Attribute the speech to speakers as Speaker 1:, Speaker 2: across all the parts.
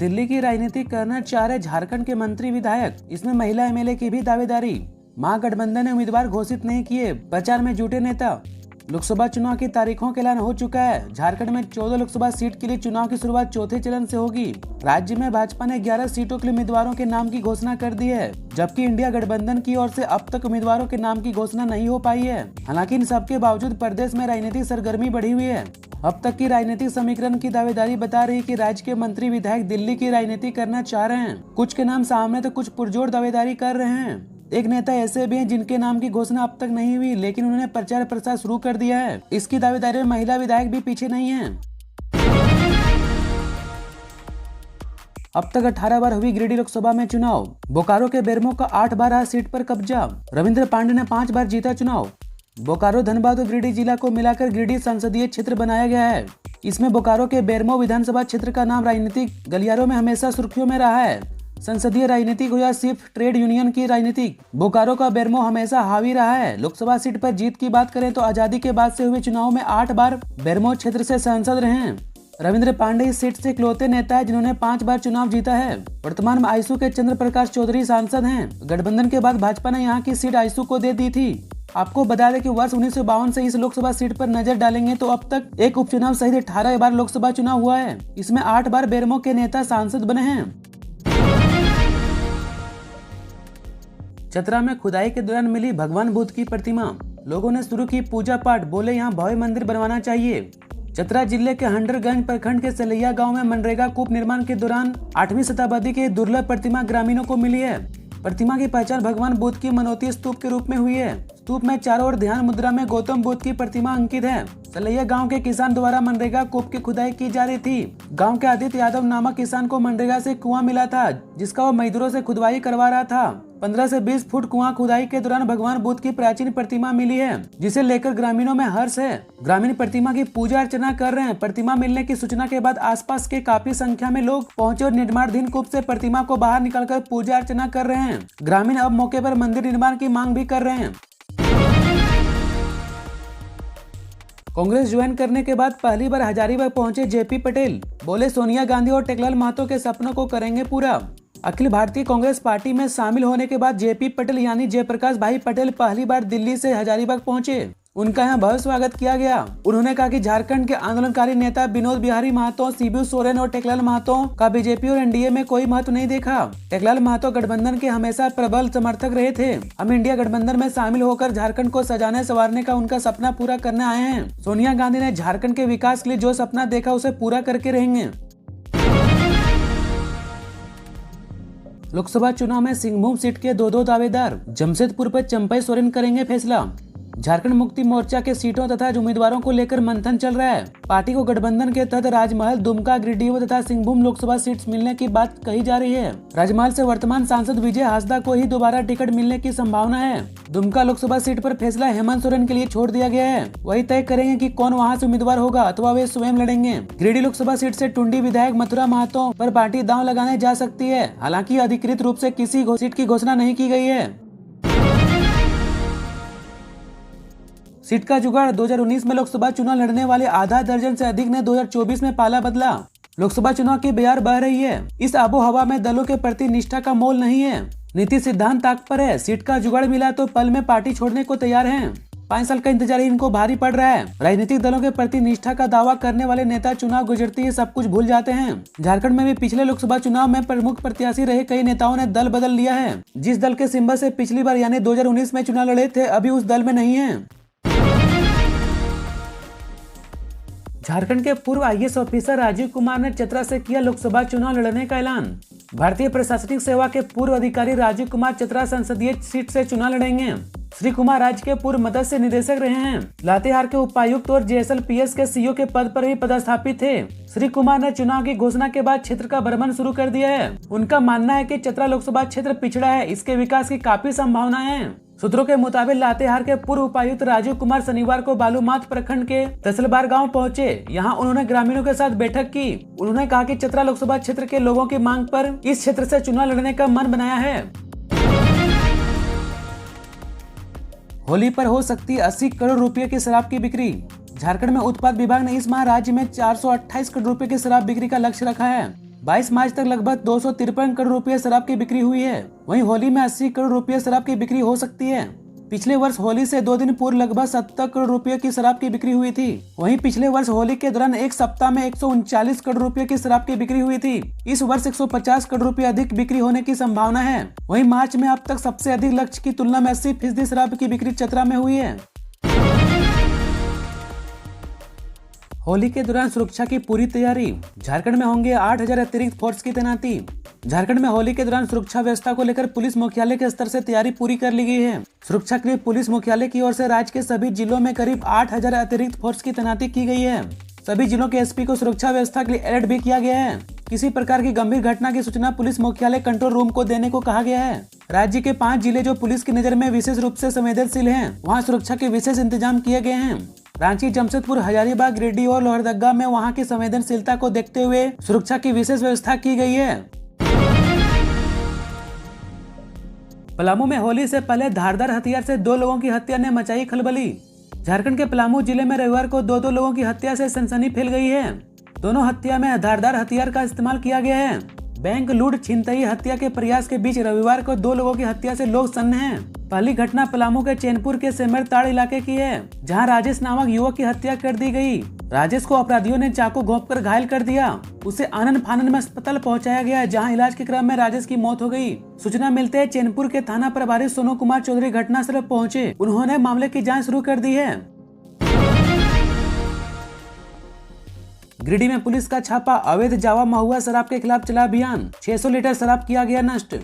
Speaker 1: दिल्ली की राजनीति करना चाह रहे झारखंड के मंत्री विधायक, इसमें महिला एमएलए की भी दावेदारी। महागठबंधन ने उम्मीदवार घोषित नहीं किए, प्रचार में जुटे नेता। लोकसभा चुनाव की तारीखों का ऐलान हो चुका है। झारखंड में 14 लोकसभा सीट के लिए चुनाव की शुरुआत चौथे चरण से होगी। राज्य में भाजपा ने 11 सीटों के लिए उम्मीदवारों के नाम की घोषणा कर दी है, जबकि इंडिया गठबंधन की ओर से अब तक उम्मीदवारों के नाम की घोषणा नहीं हो पाई है। हालांकि इन सबके बावजूद प्रदेश में राजनीतिक सरगर्मी बढ़ी हुई है। अब तक की राजनीतिक समीकरण की दावेदारी बता रही है कि राज्य के मंत्री विधायक दिल्ली की राजनीति करना चाह रहे हैं। कुछ के नाम सामने तो कुछ पुरजोर दावेदारी कर रहे हैं। एक नेता ऐसे भी हैं जिनके नाम की घोषणा अब तक नहीं हुई, लेकिन उन्होंने प्रचार प्रसार शुरू कर दिया है। इसकी दावेदारी में महिला विधायक भी पीछे नहीं है। अब तक 18 बार हुई गिरिडीह लोकसभा में चुनाव। बोकारो के बेरमो का 8 बार रहा सीट पर कब्जा। रविंद्र पांडे ने 5 बार जीता चुनाव। बोकारो, धनबाद और गिरिडीह जिला को मिलाकर गिरिडीह संसदीय क्षेत्र बनाया गया है। इसमें बोकारो के बेरमो विधानसभा क्षेत्र का नाम राजनीतिक गलियारों में हमेशा सुर्खियों में रहा है। संसदीय राजनीतिक हो या सिर्फ ट्रेड यूनियन की राजनीतिक, बोकारो का बेरमो हमेशा हावी रहा है। लोकसभा सीट पर जीत की बात करें तो आजादी के बाद से हुए चुनाव में 8 बार बेरमो क्षेत्र से सांसद रहे हैं। रविंद्र पांडे इस सीट से इकलौते नेता है जिन्होंने 5 बार चुनाव जीता है। वर्तमान में आईसू के चंद्र प्रकाश चौधरी सांसद हैं। गठबंधन के बाद भाजपा ने यहाँ की सीट आईसू को दे दी थी। आपको बता दें कि वर्ष 1952 से इस लोकसभा सीट पर नजर डालेंगे तो अब तक एक उपचुनाव सहित 18 बार लोकसभा चुनाव हुआ है। इसमें 8 बार बेरमो के नेता सांसद बने हैं। चतरा में खुदाई के दौरान मिली भगवान बुद्ध की प्रतिमा। लोगों ने शुरू की पूजा पाठ, बोले यहाँ भव्य मंदिर बनवाना चाहिए। चतरा जिले के हंडरगंज प्रखंड के सलैया गांव में मनरेगा कूप निर्माण के दौरान 8वीं शताब्दी की दुर्लभ प्रतिमा ग्रामीणों को मिली है। प्रतिमा की पहचान भगवान बुद्ध की मनोती स्तूप के रूप में हुई है। स्तूप में चारों ओर ध्यान मुद्रा में गौतम बुद्ध की प्रतिमा अंकित है। सलैया गांव के किसान द्वारा मनरेगा कूप की खुदाई की जा रही थी। गांव के आदित्य यादव नामक किसान को मनरेगा से कुआं मिला था, जिसका वो मजदूरों से खुदवाई करवा रहा था। 15 से 20 फुट कुआं खुदाई के दौरान भगवान बुद्ध की प्राचीन प्रतिमा मिली है, जिसे लेकर ग्रामीणों में हर्ष है। ग्रामीण प्रतिमा की पूजा अर्चना कर रहे हैं। प्रतिमा मिलने की सूचना के बाद आसपास के काफी संख्या में लोग पहुंचे और निर्माणाधीन कूप से प्रतिमा को बाहर निकालकर पूजा अर्चना कर रहे हैं। ग्रामीण अब मौके पर मंदिर निर्माण की मांग भी कर रहे हैं। कांग्रेस ज्वाइन करने के बाद पहली बार हजारीबाग पहुंचे जेपी पटेल, बोले सोनिया गांधी और टेकलाल महतो के सपनों को करेंगे पूरा। अखिल भारतीय कांग्रेस पार्टी में शामिल होने के बाद जेपी पटेल यानी जयप्रकाश भाई पटेल पहली बार दिल्ली से हजारीबाग पहुंचे। उनका यहाँ भव्य स्वागत किया गया। उन्होंने कहा कि झारखंड के आंदोलनकारी नेता विनोद बिहारी महतो, शिबू सोरेन और टेकलाल महतो का बीजेपी और एनडीए में कोई महत्व नहीं देखा। टेकलाल महतो गठबंधन के हमेशा प्रबल समर्थक रहे थे। हम इंडिया गठबंधन में शामिल होकर झारखंड को सजाने संवारने का उनका सपना पूरा करने आए हैं। सोनिया गांधी ने झारखंड के विकास के लिए जो सपना देखा उसे पूरा करके रहेंगे। लोकसभा चुनाव में सिंहभूम सीट के 2 दावेदार, जमशेदपुर पर चंपई सोरेन करेंगे फैसला। झारखंड मुक्ति मोर्चा के सीटों तथा उम्मीदवारों को लेकर मंथन चल रहा है। पार्टी को गठबंधन के तहत राजमहल, दुमका, गिरिडीह तथा सिंहभूम लोकसभा सीट्स मिलने की बात कही जा रही है। राजमहल से वर्तमान सांसद विजय हांसदा को ही दोबारा टिकट मिलने की संभावना है। दुमका लोकसभा सीट पर फैसला हेमंत सोरेन के लिए छोड़ दिया गया है। वही तय करेंगे कि कौन वहां से उम्मीदवार होगा अथवा वे स्वयं लड़ेंगे। गिरिडीह लोकसभा सीट से टुंडी विधायक मथुरा महतो पर पार्टी दांव लगाने जा सकती है। हालांकि अधिकृत रूप से किसी सीट की घोषणा नहीं की गई है। सीट का जुगाड़ 2019 में लोकसभा चुनाव लड़ने वाले आधा दर्जन से अधिक ने 2024 में पाला बदला। लोकसभा चुनाव की बयार बह रही है। इस आबो हवा में दलों के प्रति निष्ठा का मोल नहीं है। नीति सिद्धांत ताक पर है। सीट का जुगाड़ मिला तो पल में पार्टी छोड़ने को तैयार हैं। 5 साल का इंतजार ही इनको भारी पड़ रहा है। राजनीतिक दलों के प्रति निष्ठा का दावा करने वाले नेता चुनाव गुजरते ही सब कुछ भूल जाते हैं। झारखंड में भी पिछले लोकसभा चुनाव में प्रमुख प्रत्याशी रहे कई नेताओं ने दल बदल लिया है। जिस दल के सिंबल से पिछली बार यानी 2019 में चुनाव लड़े थे, अभी उस दल में नहीं है। झारखंड के पूर्व आईएएस ऑफिसर राजीव कुमार ने चतरा से किया लोकसभा चुनाव लड़ने का ऐलान। भारतीय प्रशासनिक सेवा के पूर्व अधिकारी राजीव कुमार चतरा संसदीय सीट से चुनाव लड़ेंगे। श्री कुमार राज्य के पूर्व मत्स्य निदेशक रहे हैं। लातेहार के उपायुक्त और जेएसएलपीएस के सीईओ के पद पर भी पदस्थापित थे। श्री कुमार ने चुनाव की घोषणा के बाद क्षेत्र का भ्रमण शुरू कर दिया है। उनका मानना है कि चतरा लोकसभा क्षेत्र पिछड़ा है, इसके विकास की काफी संभावनाएं हैं। सूत्रों के मुताबिक लातेहार के पूर्व उपायुक्त राजीव कुमार शनिवार को बालूमाथ प्रखंड के तसलबार गांव पहुंचे। यहां उन्होंने ग्रामीणों के साथ बैठक की। उन्होंने कहा कि चतरा लोकसभा क्षेत्र के लोगों की मांग पर इस क्षेत्र से चुनाव लड़ने का मन बनाया है। होली पर हो सकती 80 करोड़ रुपए की शराब की बिक्री। झारखंड में उत्पाद विभाग ने इस माह राज्य में 428 करोड़ रुपए की शराब बिक्री का लक्ष्य रखा है। 22 मार्च तक लगभग 253 करोड़ रुपए शराब की बिक्री हुई है। वहीं होली में 80 करोड़ रुपए शराब की बिक्री हो सकती है। पिछले वर्ष होली से 2 दिन पूर्व लगभग 70 करोड़ रुपए की शराब की बिक्री हुई थी। वहीं पिछले वर्ष होली के दौरान एक सप्ताह में 139 करोड़ रुपए की शराब की बिक्री हुई थी। इस वर्ष 150 करोड़ रुपए अधिक बिक्री होने की संभावना है। वहीं मार्च में अब तक सबसे अधिक लक्ष्य की तुलना में 80% शराब की बिक्री चतरा में हुई है। होली के दौरान सुरक्षा की पूरी तैयारी। झारखंड में होंगे 8000 अतिरिक्त फोर्स की तैनाती। झारखंड में होली के दौरान सुरक्षा व्यवस्था को लेकर पुलिस मुख्यालय के स्तर से तैयारी पूरी कर ली गई है। सुरक्षा के लिए पुलिस मुख्यालय की ओर से राज्य के सभी जिलों में करीब 8000 अतिरिक्त फोर्स की तैनाती की गई है। सभी जिलों के एसपी को सुरक्षा व्यवस्था के लिए अलर्ट भी किया गया है। किसी प्रकार की गंभीर घटना की सूचना पुलिस मुख्यालय कंट्रोल रूम को देने को कहा गया है। राज्य के 5 जिले जो पुलिस की नजर में विशेष रूप से संवेदनशील हैं, वहां सुरक्षा के विशेष इंतजाम किए गए हैं। रांची, जमशेदपुर, हजारीबाग, गिरिडीह और लोहरदगा में वहां की संवेदनशीलता को देखते हुए सुरक्षा की विशेष व्यवस्था की गई है। पलामू में होली से पहले धारदार हथियार से 2 लोगों की हत्या ने मचाई खलबली। झारखंड के पलामू जिले में रविवार को 2 लोगों की हत्या से सनसनी फैल गई है। दोनों हत्या में धारदार हथियार का इस्तेमाल किया गया है। बैंक लूट, छिनतई, हत्या के प्रयास के बीच रविवार को 2 लोगों की हत्या से लोग सन्न हैं। पहली घटना पलामू के चैनपुर के सेमरताड़ इलाके की है, जहां राजेश नामक युवक की हत्या कर दी गई। राजेश को अपराधियों ने चाकू घोंपकर घायल कर दिया। उसे आनन फानन में अस्पताल पहुंचाया गया, जहां इलाज के क्रम में राजेश की मौत हो गई। सूचना मिलते ही चैनपुर के थाना प्रभारी सोनू कुमार चौधरी घटनास्थल पहुंचे। उन्होंने मामले की जाँच शुरू कर दी है। गिरिडीह में पुलिस का छापा। अवैध जावा महुआ शराब के खिलाफ चला अभियान। 600 लीटर शराब किया गया नष्ट।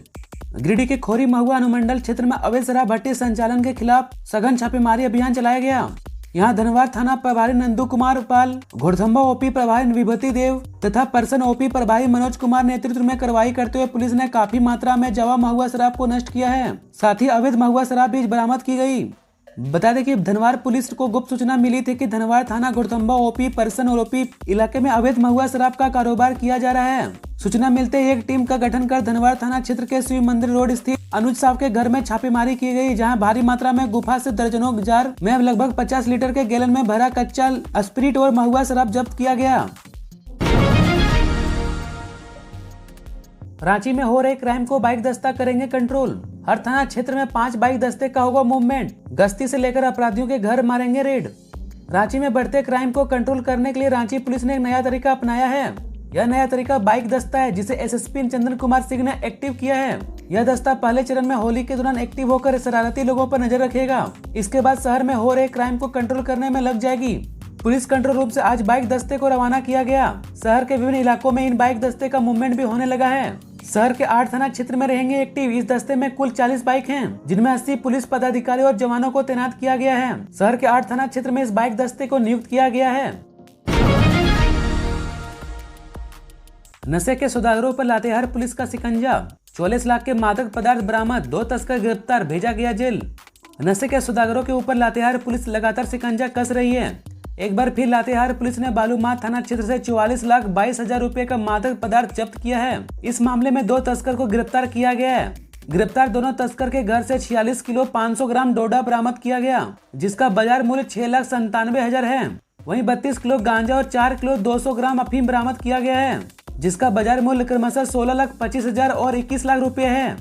Speaker 1: गिरिडीह के खोरी महुआ अनुमंडल क्षेत्र में अवैध शराब भट्टी संचालन के खिलाफ सघन छापेमारी अभियान चलाया गया। यहां धनवार थाना प्रभारी नंदू कुमार पाल, घोड़थम्बा ओपी प्रभारी विभूति देव तथा परसन ओपी प्रभारी मनोज कुमार नेतृत्व में कार्रवाई करते हुए पुलिस ने काफी मात्रा में जावा महुआ शराब को नष्ट किया है। साथ ही अवैध महुआ शराब भी बरामद की गई। बता दें कि धनवार पुलिस को गुप्त सूचना मिली थी कि धनवार थाना, घोड़थम्बा ओपी, परसन और ओपी इलाके में अवैध महुआ शराब का कारोबार किया जा रहा है। सूचना मिलते ही एक टीम का गठन कर धनवार थाना क्षेत्र के शिव मंदिर रोड स्थित अनुज साव के घर में छापेमारी की गई, जहां भारी मात्रा में गुफा से दर्जनों जार में लगभग 50 लीटर के गैलन में भरा कच्चा स्पिरिट और महुआ शराब जब्त किया गया। रांची में हो रहे क्राइम को बाइक दस्ता करेंगे कंट्रोल। हर थाना क्षेत्र में 5 बाइक दस्ते का होगा मूवमेंट। गश्ती से लेकर अपराधियों के घर मारेंगे रेड। रांची में बढ़ते क्राइम को कंट्रोल करने के लिए रांची पुलिस ने एक नया तरीका अपनाया है। यह नया तरीका बाइक दस्ता है, जिसे एसएसपी चंदन कुमार सिंह ने एक्टिव किया है। यह दस्ता पहले चरण में होली के दौरान एक्टिव होकर शरारती लोगों पर नजर रखेगा। इसके बाद शहर में हो रहे क्राइम को कंट्रोल करने में लग जाएगी। पुलिस कंट्रोल रूम से आज बाइक दस्ते को रवाना किया गया। शहर के विभिन्न इलाकों में इन बाइक दस्ते का मूवमेंट भी होने लगा है। शहर के 8 थाना क्षेत्र में रहेंगे एक्टिव। इस दस्ते में कुल 40 बाइक हैं, जिनमें 80 पुलिस पदाधिकारी और जवानों को तैनात किया गया है। शहर के 8 थाना क्षेत्र में इस बाइक दस्ते को नियुक्त किया गया है। नशे के सौदागरों पर लातेहार पुलिस का शिकंजा। 44 लाख के मादक पदार्थ बरामद, 2 तस्कर गिरफ्तार, भेजा गया जेल। नशे के सौदागरों के ऊपर लातेहार पुलिस लगातार शिकंजा कस रही है। एक बार फिर लातेहार पुलिस ने बालूमाथ थाना क्षेत्र से 44,22,000 रुपए का मादक पदार्थ जब्त किया है। इस मामले में 2 तस्कर को गिरफ्तार किया गया है। गिरफ्तार दोनों तस्कर के घर से 46 किलो 500 ग्राम डोडा बरामद किया गया, जिसका बाजार मूल्य 6,97,000 है। वहीं 32 किलो गांजा और 4 किलो 200 ग्राम अफीम बरामद किया गया है, जिसका बाजार मूल्य क्रमशः 16,25,000 और 21 लाख रुपए है।